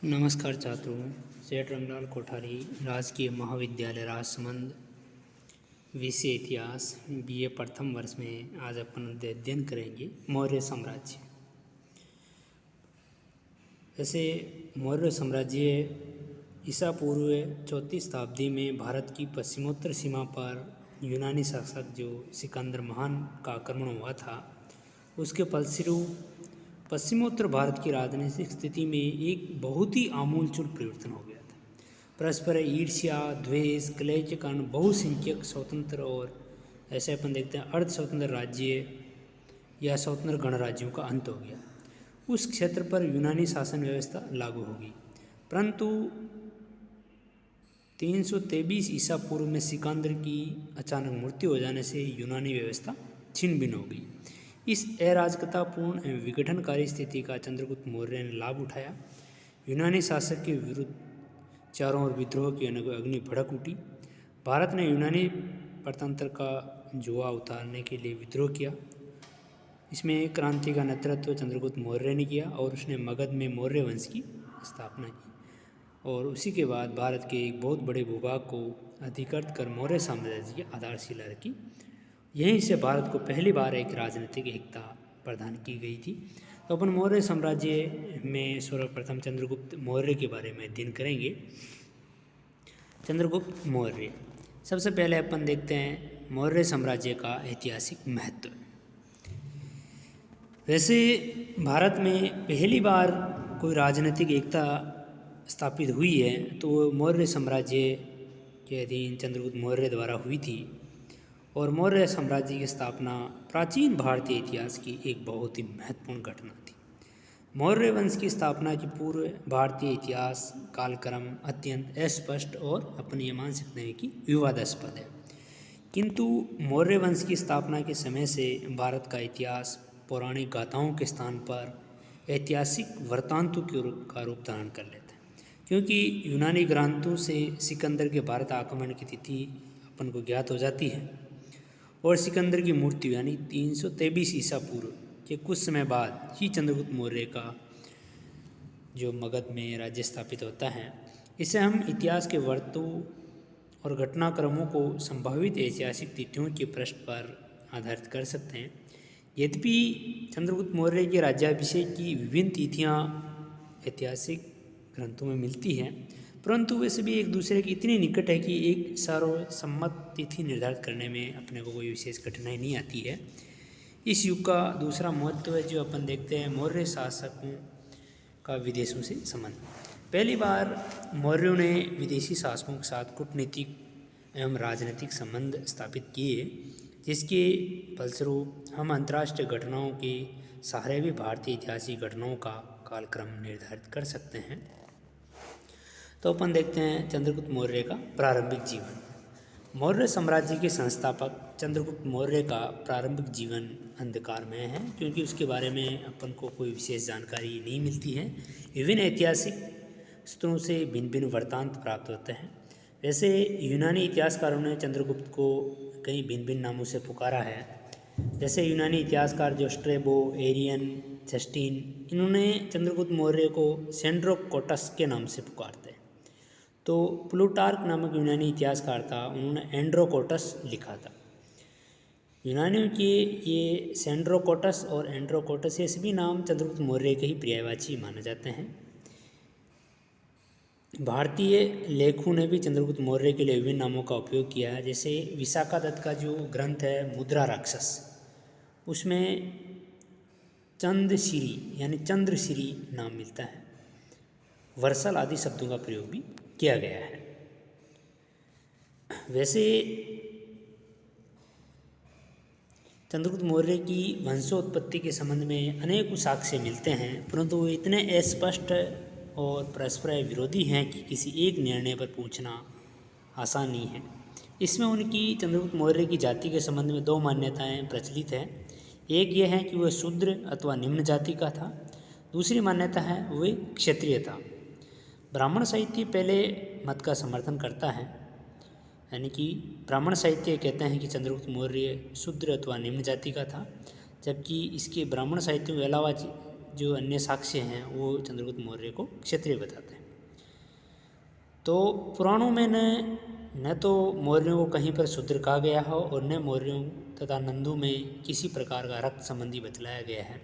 नमस्कार छात्रों। सेठ रंगलाल कोठारी, राजकीय महाविद्यालय राजसमंद, विषय इतिहास, बीए प्रथम वर्ष में आज अपन अध्ययन करेंगे मौर्य साम्राज्य। जैसे मौर्य साम्राज्य ईसा पूर्व 4वीं शताब्दी में भारत की पश्चिमोत्तर सीमा पर यूनानी शासक जो सिकंदर महान का आक्रमण हुआ था, उसके फलस्वरूप पश्चिमोत्तर भारत की राजनीतिक स्थिति में एक बहुत ही आमूलचूल परिवर्तन हो गया था। परस्पर ईर्ष्या, द्वेष, कलह के कारण बहुसंख्यक स्वतंत्र और ऐसे अपन देखते हैं अर्ध स्वतंत्र राज्य या स्वतंत्र गणराज्यों का अंत हो गया। उस क्षेत्र पर यूनानी शासन व्यवस्था लागू होगी, परंतु 323 ईसा पूर्व में सिकंदर की अचानक मृत्यु हो जाने से यूनानी व्यवस्था छिन्न भिन्न हो गई। इस अराजकतापूर्ण एवं विघटनकारी स्थिति का चंद्रगुप्त मौर्य ने लाभ उठाया। यूनानी शासक के विरुद्ध चारों ओर विद्रोह की अग्नि भड़क उठी। भारत ने यूनानी प्रतंत्र का जुआ उतारने के लिए विद्रोह किया। इसमें क्रांति का नेतृत्व चंद्रगुप्त मौर्य ने किया और उसने मगध में मौर्य वंश की स्थापना की और उसी के बाद भारत के एक बहुत बड़े भूभाग को अधिकृत कर मौर्य साम्राज्य की आधारशिला रखी। यहीं से भारत को पहली बार एक राजनीतिक एकता प्रदान की गई थी। तो अपन मौर्य साम्राज्य में सर्वप्रथम चंद्रगुप्त मौर्य के बारे में अध्ययन करेंगे। चंद्रगुप्त मौर्य, सबसे पहले अपन देखते हैं मौर्य साम्राज्य का ऐतिहासिक महत्व। वैसे भारत में पहली बार कोई राजनीतिक एकता स्थापित हुई है तो मौर्य साम्राज्य के अधीन चंद्रगुप्त मौर्य द्वारा हुई थी और मौर्य साम्राज्य की स्थापना प्राचीन भारतीय इतिहास की एक बहुत ही महत्वपूर्ण घटना थी। मौर्य वंश की स्थापना की पूर्व भारतीय इतिहास कालक्रम अत्यंत अस्पष्ट और अपन ये मान सकते हैं कि विवादास्पद है, किंतु मौर्य वंश की स्थापना के समय से भारत का इतिहास पौराणिक गाथाओं के स्थान पर ऐतिहासिक वृत्तांतों का रूप धारण कर लेता है, क्योंकि यूनानी ग्रंथों से सिकंदर के भारत आक्रमण की तिथि अपन को ज्ञात हो जाती है और सिकंदर की मृत्यु यानी 323 ईसा पूर्व के कुछ समय बाद ही चंद्रगुप्त मौर्य का जो मगध में राज्य स्थापित होता है। इसे हम इतिहास के वर्तों और घटनाक्रमों को संभावित ऐतिहासिक तिथियों के पृष्ठ पर आधारित कर सकते हैं। यद्यपि चंद्रगुप्त मौर्य के राज्याभिषेक की विभिन्न तिथियां ऐतिहासिक ग्रंथों में मिलती हैं, परंतु वे सभी एक दूसरे के इतने निकट है कि एक सर्वसम्मत तिथि निर्धारित करने में अपने को कोई विशेष कठिनाई नहीं आती है। इस युग का दूसरा महत्व है जो अपन देखते हैं मौर्य शासकों का विदेशों से संबंध। पहली बार मौर्यों ने विदेशी शासकों के साथ कूटनीतिक एवं राजनीतिक संबंध स्थापित किए, जिसके फलस्वरूप हम अंतर्राष्ट्रीय घटनाओं के सहारे भी भारतीय ऐतिहासिक घटनाओं का कालक्रम निर्धारित कर सकते हैं। तो अपन देखते हैं चंद्रगुप्त मौर्य का प्रारंभिक जीवन। मौर्य साम्राज्य के संस्थापक चंद्रगुप्त मौर्य का प्रारंभिक जीवन अंधकारमय है, क्योंकि उसके बारे में अपन को कोई विशेष जानकारी नहीं मिलती है। विभिन्न ऐतिहासिक स्रोतों से भिन्न भिन्न वृत्तांत प्राप्त होते हैं। वैसे यूनानी इतिहासकारों ने चंद्रगुप्त को कई भिन्न भिन्न नामों से पुकारा है। जैसे यूनानी इतिहासकार जो स्ट्रेबो, एरियन, जस्टिन, इन्होंने चंद्रगुप्त मौर्य को सेंड्रोकोटस के नाम से पुकारते हैं। तो प्लूटार्क नामक यूनानी इतिहासकार था, उन्होंने एंड्रोकोटस लिखा था। यूनानियों के ये सेंड्रोकोटस और एंड्रोकोटस ये सभी नाम चंद्रगुप्त मौर्य के ही पर्यायवाची माने जाते हैं। भारतीय लेखकों ने भी चंद्रगुप्त मौर्य के लिए विभिन्न नामों का उपयोग किया है। जैसे विशाखा दत्त का जो ग्रंथ है मुद्रा राक्षस, उसमें चंद्रशिरी यानी चंद्रशिरी नाम मिलता है। वर्षल आदि शब्दों का प्रयोग भी किया गया है। वैसे चंद्रगुप्त मौर्य की वंशोत्पत्ति के संबंध में अनेक साक्ष्य मिलते हैं, परंतु वो इतने अस्पष्ट और परस्पर विरोधी हैं कि किसी एक निर्णय पर पहुंचना आसान नहीं है। इसमें उनकी चंद्रगुप्त मौर्य की जाति के संबंध में दो मान्यताएं प्रचलित हैं। एक ये है कि वह शूद्र अथवा निम्न जाति का था, दूसरी मान्यता है वह क्षत्रिय था। ब्राह्मण साहित्य पहले मत का समर्थन करता है, यानी कि ब्राह्मण साहित्य कहते हैं कि चंद्रगुप्त मौर्य शूद्र अथवा निम्न जाति का था, जबकि इसके ब्राह्मण साहित्यों के अलावा जो अन्य साक्ष्य हैं वो चंद्रगुप्त मौर्य को क्षत्रिय बताते हैं। तो पुराणों में न तो मौर्यों को कहीं पर शूद्र कहा गया हो और न मौर्यों तथा नंदों में किसी प्रकार का रक्त संबंधी बतलाया गया है।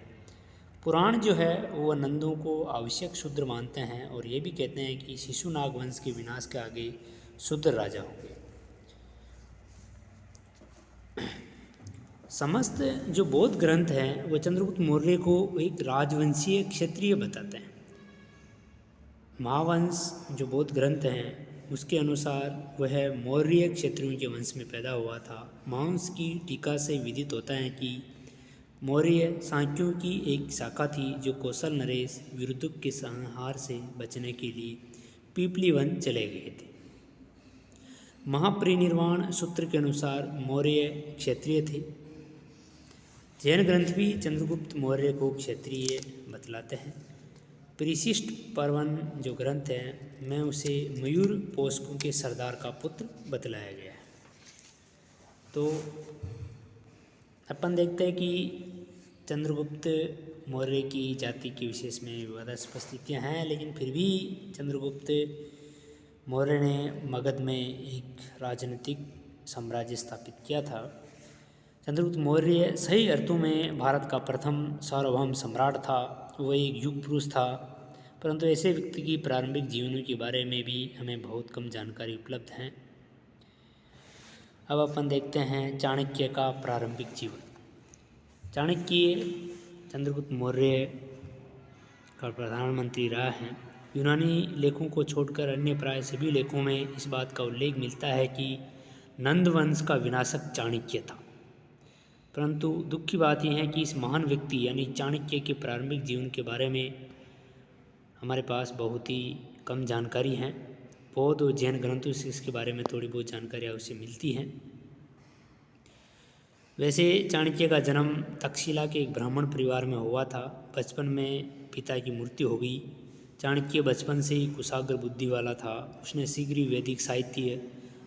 पुराण जो है वो नंदों को आवश्यक शूद्र मानते हैं और ये भी कहते हैं कि शिशुनाग वंश के विनाश के आगे शूद्र राजा होंगे। समस्त जो बौद्ध ग्रंथ हैं वो चंद्रगुप्त मौर्य को एक राजवंशीय क्षत्रिय बताते हैं। महावंश जो बौद्ध ग्रंथ हैं उसके अनुसार वह मौर्य क्षत्रियों के वंश में पैदा हुआ था। महावंश की टीका से विदित होता है कि मौर्य सांक्यों की एक शाखा थी जो कौशल नरेश विरुद्धुक के संहार से बचने के लिए पीपली वन चले गए थे। महापरिनिर्वाण सूत्र के अनुसार मौर्य क्षत्रिय थे। जैन ग्रंथ भी चंद्रगुप्त मौर्य को क्षत्रिय बतलाते हैं। परिशिष्ट पर्वन जो ग्रंथ है में उसे मयूर पोषकों के सरदार का पुत्र बतलाया गया है। तो अपन देखते हैं कि चंद्रगुप्त मौर्य की जाति के विशेष में विवादास्पद स्थितियाँ हैं, लेकिन फिर भी चंद्रगुप्त मौर्य ने मगध में एक राजनीतिक साम्राज्य स्थापित किया था। चंद्रगुप्त मौर्य सही अर्थों में भारत का प्रथम सार्वभौम सम्राट था। वह एक युग पुरुष था, परंतु ऐसे व्यक्ति की प्रारंभिक जीवनों के बारे में भी हमें बहुत कम जानकारी उपलब्ध है। अब अपन देखते हैं चाणक्य का प्रारंभिक जीवन। चाणक्य चंद्रगुप्त मौर्य का प्रधानमंत्री रहा है। यूनानी लेखों को छोड़कर अन्य प्राय सभी लेखों में इस बात का उल्लेख मिलता है कि नंद वंश का विनाशक चाणक्य था। परंतु दुख की बात यह है कि इस महान व्यक्ति यानी चाणक्य के प्रारंभिक जीवन के बारे में हमारे पास बहुत ही कम जानकारी है। बौद्ध और जैन ग्रंथों से इसके बारे में थोड़ी बहुत जानकारियाँ उससे मिलती हैं। वैसे चाणक्य का जन्म तक्षशिला के एक ब्राह्मण परिवार में हुआ था। बचपन में पिता की मृत्यु हो गई। चाणक्य बचपन से ही कुशाग्र बुद्धि वाला था। उसने शीघ्र ही वैदिक साहित्य,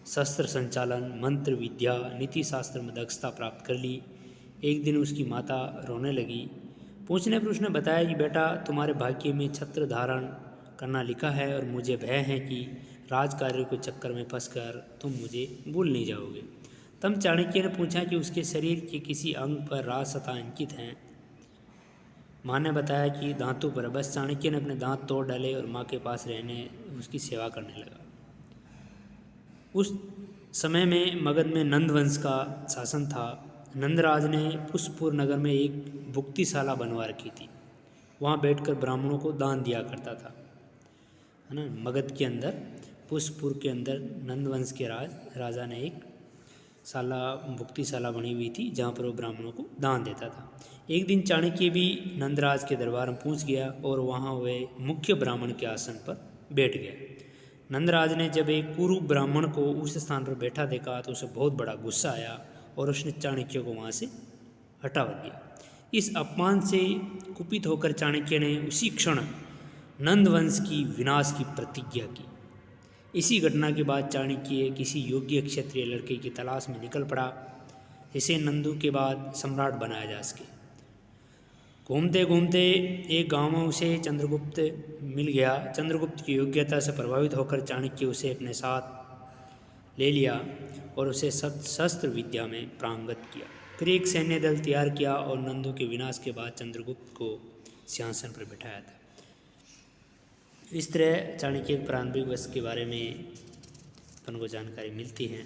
शस्त्र संचालन, मंत्र विद्या, नीति शास्त्र में दक्षता प्राप्त कर ली। एक दिन उसकी माता रोने लगी। पूछने पर उसने बताया कि बेटा, तुम्हारे भाग्य में छत्र धारण करना लिखा है और मुझे भय है कि राजकार्य के चक्कर में फंसकर तुम मुझे भूल नहीं जाओगे। तब चाणक्य ने पूछा कि उसके शरीर के किसी अंग पर राजसत्ता अंकित है। माँ ने बताया कि दांतों पर। बस चाणक्य ने अपने दांत तोड़ डाले और माँ के पास रहने उसकी सेवा करने लगा। उस समय में मगध में नंद वंश का शासन था। नंदराज ने पुष्पपुर नगर में एक भुक्तिशाला बनवा रखी थी। वहाँ बैठकर ब्राह्मणों को दान दिया करता था, है ना। मगध के अंदर पुष्पपुर के अंदर नंद वंश के राजा ने एक भुक्तिशाला बनी हुई थी जहाँ पर वो ब्राह्मणों को दान देता था। एक दिन चाणक्य भी नंदराज के दरबार में पहुँच गया और वहाँ वे मुख्य ब्राह्मण के आसन पर बैठ गया। नंदराज ने जब एक कुरु ब्राह्मण को उस स्थान पर बैठा देखा तो उसे बहुत बड़ा गुस्सा आया और उसने चाणक्य को वहाँ से हटा दिया। इस अपमान से कुपित होकर चाणक्य ने उसी क्षण नंद वंश की विनाश की प्रतिज्ञा की। इसी घटना के बाद चाणक्य किसी योग्य क्षत्रिय लड़के की तलाश में निकल पड़ा जिसे नंदू के बाद सम्राट बनाया जा सके। घूमते घूमते एक गांव में उसे चंद्रगुप्त मिल गया। चंद्रगुप्त की योग्यता से प्रभावित होकर चाणक्य उसे अपने साथ ले लिया और उसे शस्त्र विद्या में पारंगत किया। फिर एक सैन्य दल तैयार किया और नंदू के विनाश के बाद चंद्रगुप्त को सिंहासन पर बिठाया था। इस तरह चाणक्य के प्रारंभिक वर्ष के बारे में अपन को जानकारी मिलती है।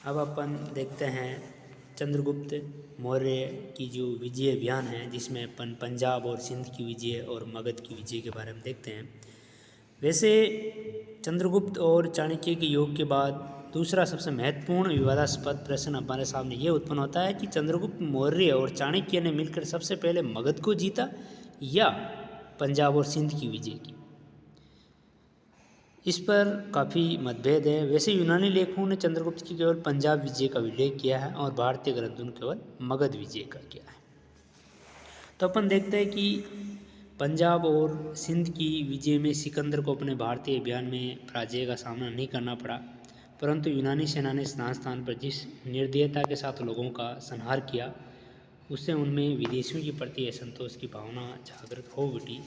अब अपन देखते हैं चंद्रगुप्त मौर्य की जो विजय अभियान है, जिसमें अपन पंजाब और सिंध की विजय और मगध की विजय के बारे में देखते हैं। वैसे चंद्रगुप्त और चाणक्य के योग के बाद दूसरा सबसे महत्वपूर्ण विवादास्पद प्रश्न हमारे सामने ये उत्पन्न होता है कि चंद्रगुप्त मौर्य और चाणक्य ने मिलकर सबसे पहले मगध को जीता या पंजाब और सिंध की विजय की। इस पर काफ़ी मतभेद है। वैसे यूनानी लेखकों ने चंद्रगुप्त की केवल पंजाब विजय का उल्लेख किया है और भारतीय ग्रंथों ने केवल मगध विजय का किया है। तो अपन देखते हैं कि पंजाब और सिंध की विजय में सिकंदर को अपने भारतीय अभियान में पराजय का सामना नहीं करना पड़ा, परंतु यूनानी सेना ने स्थान स्थान पर जिस निर्दयता के साथ लोगों का संहार किया उससे उनमें विदेशियों के प्रति असंतोष की भावना जागृत हो उठी।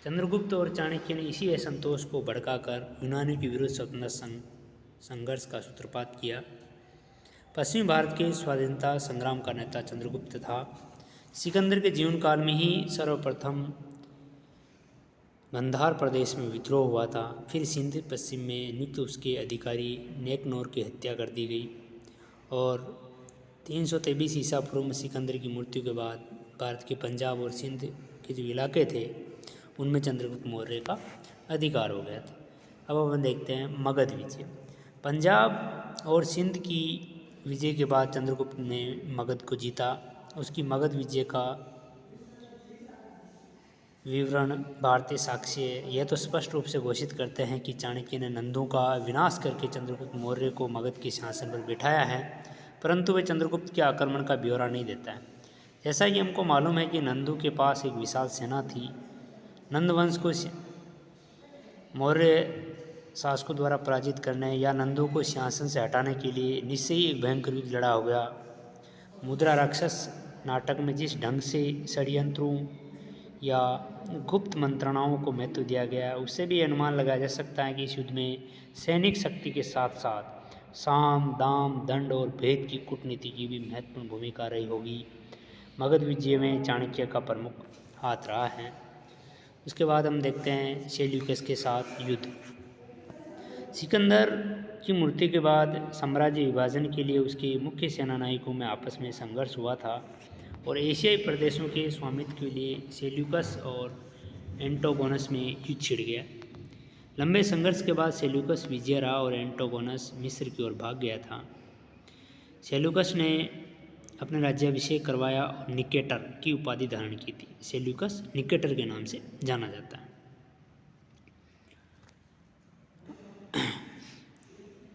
चंद्रगुप्त और चाणक्य ने इसी असंतोष को भड़काकर यूनानियों के विरुद्ध स्वतंत्रता संघर्ष का सूत्रपात किया। पश्चिमी भारत के स्वाधीनता संग्राम का नेता चंद्रगुप्त था। सिकंदर के जीवन काल में ही सर्वप्रथम गंधार प्रदेश में विद्रोह हुआ था। फिर सिंध पश्चिम में नियुक्त उसके अधिकारी नेकनौर की हत्या कर दी गई और 323 ईसा पूर्व में सिकंदर की मृत्यु के बाद भारत के पंजाब और सिंध के जो इलाके थे उनमें चंद्रगुप्त मौर्य का अधिकार हो गया था। अब हम देखते हैं मगध विजय। पंजाब और सिंध की विजय के बाद चंद्रगुप्त ने मगध को जीता। उसकी मगध विजय का विवरण भारतीय साक्ष्य यह तो स्पष्ट रूप से घोषित करते हैं कि चाणक्य ने नंदों का विनाश करके चंद्रगुप्त मौर्य को मगध के शासन पर बिठाया है, परंतु वह चंद्रगुप्त के आक्रमण का ब्यौरा नहीं देता है। जैसा कि हमको मालूम है कि नंदों के पास एक विशाल सेना थी। नंद वंश को मौर्य शासकों द्वारा पराजित करने या नंदों को सिंहासन से हटाने के लिए निश्चय ही एक भयंकर युद्ध लड़ा हो गया। मुद्रा राक्षस नाटक में जिस ढंग से षड्यंत्रों या गुप्त मंत्रणाओं को महत्व दिया गया, उससे भी अनुमान लगाया जा सकता है कि इस युद्ध में सैनिक शक्ति के साथ साथ साम दाम दंड और भेद की कूटनीति की भी महत्वपूर्ण भूमिका रही होगी। मगध विजय में चाणक्य का प्रमुख हाथ रहा है। उसके बाद हम देखते हैं सेल्यूकस के साथ युद्ध। सिकंदर की मृत्यु के बाद साम्राज्य विभाजन के लिए उसके मुख्य सेना नायकों में आपस में संघर्ष हुआ था और एशियाई प्रदेशों के स्वामित्व के लिए सेल्यूकस और एंटोगोनस में युद्ध छिड़ गया। लंबे संघर्ष के बाद सेल्यूकस विजय रहा और एंटोगोनस मिस्र की ओर भाग गया था। सेल्यूकस ने अपने राज्याभिषेक करवाया और निकेटर की उपाधि धारण की थी। सेल्यूकस निकेटर के नाम से जाना जाता है।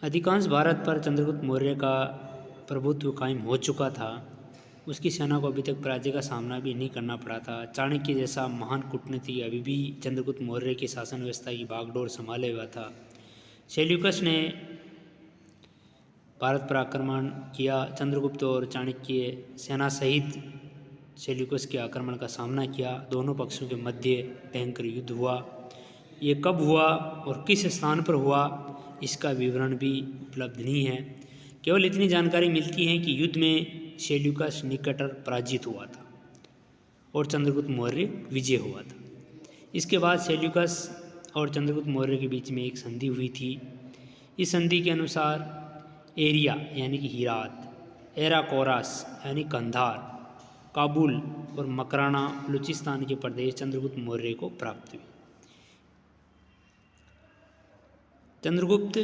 अधिकांश भारत पर चंद्रगुप्त मौर्य का प्रभुत्व कायम हो चुका था। उसकी सेना को अभी तक पराजय का सामना भी नहीं करना पड़ा था। चाणक्य जैसा महान कूटनीति अभी भी चंद्रगुप्त मौर्य की शासन व्यवस्था की बागडोर संभाले हुआ था। सेल्यूकस ने भारत पर आक्रमण किया। चंद्रगुप्त और चाणक्य सेना सहित सेल्यूकस के आक्रमण का सामना किया। दोनों पक्षों के मध्य भयंकर युद्ध हुआ। ये कब हुआ और किस स्थान पर हुआ इसका विवरण भी उपलब्ध नहीं है। केवल इतनी जानकारी मिलती है कि युद्ध में सेल्यूकस निकटर पराजित हुआ था और चंद्रगुप्त मौर्य विजय हुआ था। इसके बाद सेल्यूकस और चंद्रगुप्त मौर्य के बीच में एक संधि हुई थी। इस संधि के अनुसार एरिया यानी कि हीरात, एराकोरस यानी कंधार, काबुल और मकराना बलूचिस्तान के प्रदेश चंद्रगुप्त मौर्य को प्राप्त हुए। चंद्रगुप्त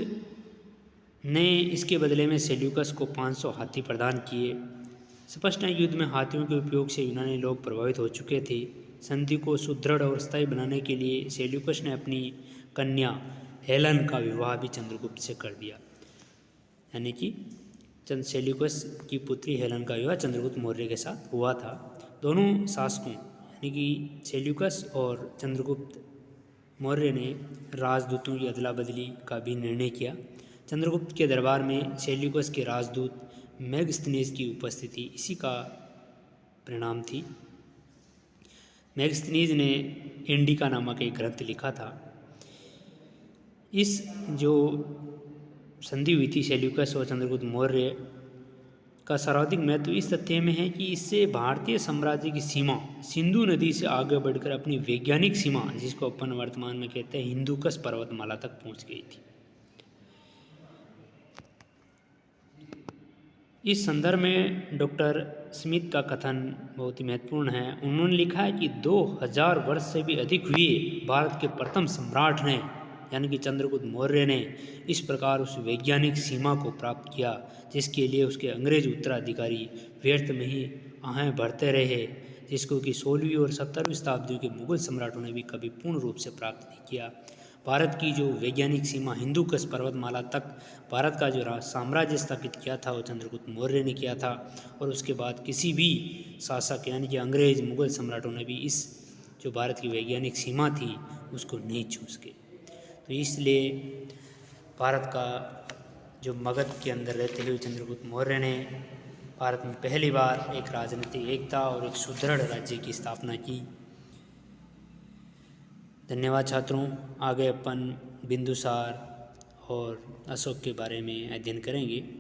ने इसके बदले में सेल्यूकस को 500 हाथी प्रदान किए। स्पष्ट है युद्ध में हाथियों के उपयोग से यूनानी लोग प्रभावित हो चुके थे। संधि को सुदृढ़ और स्थायी बनाने के लिए सेल्यूकस ने अपनी कन्या हेलन का विवाह भी चंद्रगुप्त से कर दिया। यानी कि सेल्यूकस की पुत्री हेलन का विवाह चंद्रगुप्त मौर्य के साथ हुआ था। दोनों शासकों यानी कि सेल्यूकस और चंद्रगुप्त मौर्य ने राजदूतों की अदला बदली का भी निर्णय किया। चंद्रगुप्त के दरबार में सेल्यूकस के राजदूत मेगस्थनीज की उपस्थिति इसी का परिणाम थी। मेगस्थनीज ने इंडिका नामक एक ग्रंथ लिखा था। इस जो संधि हुई थी सेल्यूकस और चंद्रगुप्त मौर्य का सर्वाधिक महत्व इस तथ्य में है कि इससे भारतीय साम्राज्य की सीमा सिंधु नदी से आगे बढ़कर अपनी वैज्ञानिक सीमा, जिसको अपन वर्तमान में कहते हैं हिंदुकश पर्वतमाला तक पहुंच गई थी। इस संदर्भ में डॉक्टर स्मिथ का कथन बहुत ही महत्वपूर्ण है। उन्होंने लिखा है कि 2000 वर्ष से भी अधिक हुए भारत के प्रथम सम्राट ने यानी कि चंद्रगुप्त मौर्य ने इस प्रकार उस वैज्ञानिक सीमा को प्राप्त किया जिसके लिए उसके अंग्रेज उत्तराधिकारी व्यर्थ में ही आहें भरते रहे, जिसको कि 16वीं और 17वीं शताब्दी के मुगल सम्राटों ने भी कभी पूर्ण रूप से प्राप्त नहीं किया। भारत की जो वैज्ञानिक सीमा हिंदुकश पर्वतमाला तक भारत का जो साम्राज्य स्थापित किया था वो चंद्रगुप्त मौर्य ने किया था और उसके बाद किसी भी शासक यानी कि अंग्रेज मुगल सम्राटों ने भी इस जो भारत की वैज्ञानिक सीमा थी उसको नहीं छू सके। तो इसलिए भारत का जो मगध के अंदर रहते हुए चंद्रगुप्त मौर्य ने भारत में पहली बार एक राजनीतिक एकता और एक सुदृढ़ राज्य की स्थापना की। धन्यवाद छात्रों। आगे अपन बिंदुसार और अशोक के बारे में अध्ययन करेंगे।